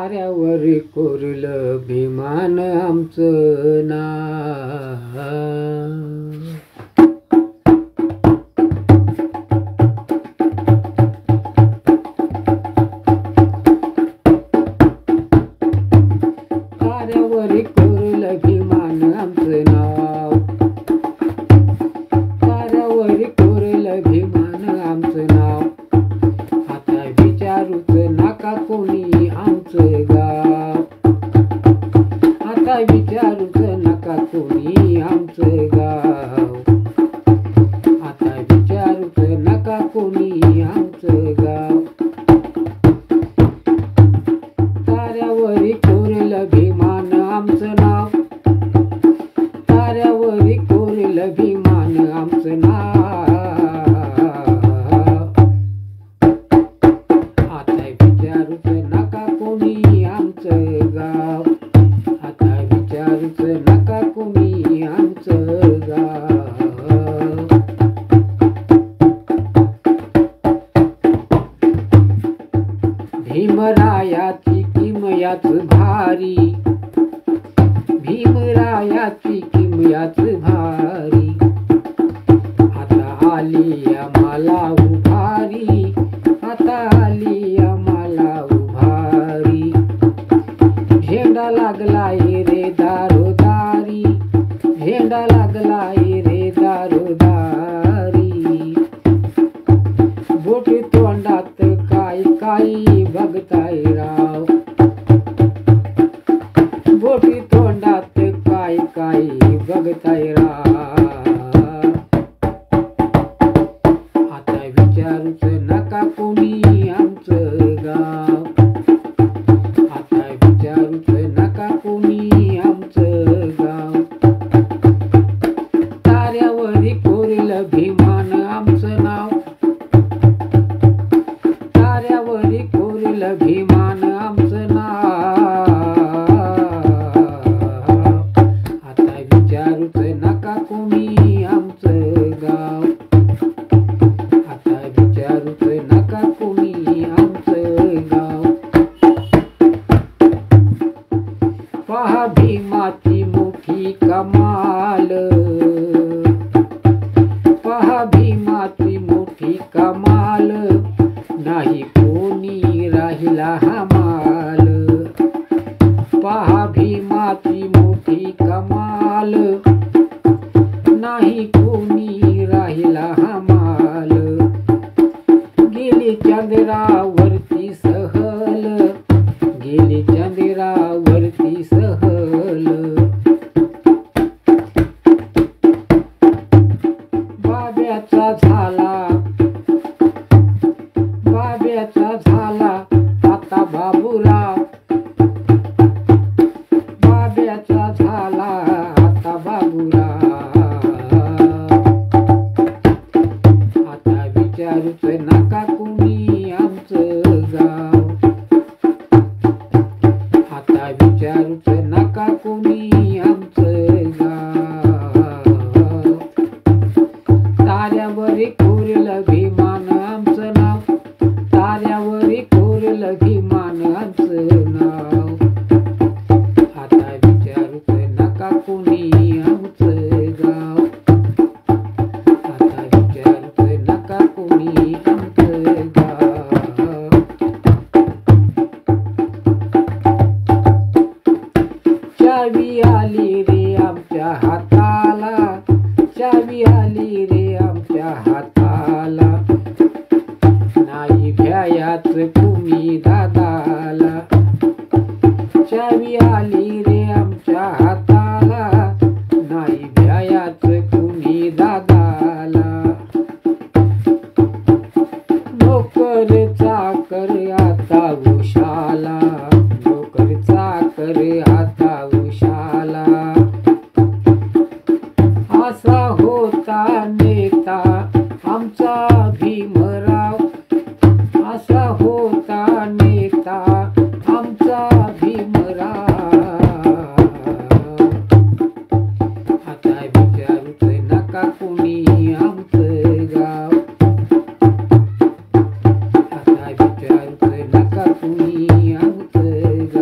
ताऱ्यावर कोरलं विमान आमचं नाव. ताऱ्यावर कोरलं विमान आमचं नाव. ताऱ्यावर कोरलं विमान आमचं नाव. आता विचारूच नका कोणी आमचं गाव. आता विचारूच नका कोणी आमचं गाव. आता विचारूच नका कोणी आमचं गाव. ताऱ्यावर कोरलं विमान आमचं नाव. ताऱ्यावर कोरलं विमान आमचं नाव. आता विचारूच नका कोणी आमचं गाव. आता विचारूच नका कोणी आमचं गाव. भीमरायाची किमयाच भारी. भीमरायाची किमयाच भारी. आता आली आम्हाला उभारी. आता आली आम्हाला उभारी. झेंडा लागलाय रे दारोदारी. झेंडा लागलाय रे दारोदारी. बोटी तोंडात काय काय बघताय राव. बोटी तोंडात काय काय बघताय राव. आता विचारूच नका कोणी आमचं गाव. आता विचारूच नका कोणी आमचं गाव. ताऱ्यावर कोरलं विमान आमचं नाव. ताऱ्यावर कोरलं विमान आमचं नाव. आता विचारूच नका कोणी आमचं गाव. आता विचारूच नका कोणी आमचं गाव. पहा भीमाची मोठी कमाल. पहा भीमाची मोठी कमाल. नाही कोणी राहिला हमाल. पहा भीमाची मोठी कमाल. नाही कोणी राहिला हमाल. गेली चंद्रावरती सहल. गेली चंद्रावरती सहल. बाब्याचा झाला. बाब्याचा झाला आता बाबूराव. बाब्याचा झाला आता बाबूराव. आता विचारूच नका कोणी आमचं गाव. आता विचारूच नका कोणी आमचं गाव. ताऱ्यावर कोरलं विमान आमचं नाव. ताऱ्यावर कोरलं विमान आमचं नाव. आता विचारूच नका कोणी आमचं गाव. आता विचारूच नका कोणी आमचं गाव. चावी आली रे आमच्या हाताला. चावी आली रे आमच्या हाताला. नाही भ्यायाच तुम्ही दादाला. चावी आली रे आमच्या हाताला. नाही भ्यायाच तुम्ही दादाला. नोकर चाकर आता उशाला. नोकर चाकर आता उशाला. असा होता नेता आमचा भीमराव. असा होता नेता आमचा भीमराव. आता विचारूच नका कोणी आमचं गाव. आता विचारूच नका कोणी आमचं गाव.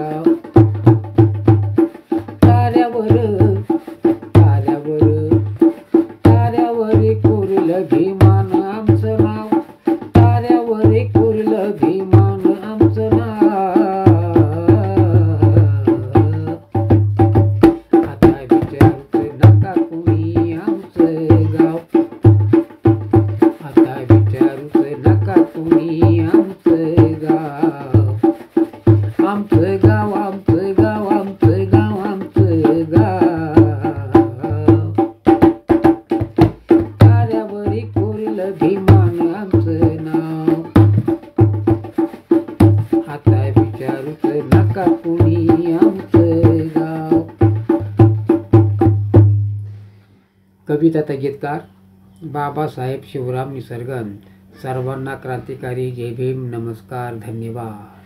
आणि आमचं गाव. कविता गीतकार बाबासाहेब शिवराम निसर्गन. सर्वांना क्रांतिकारी जय भीम. नमस्कार. धन्यवाद.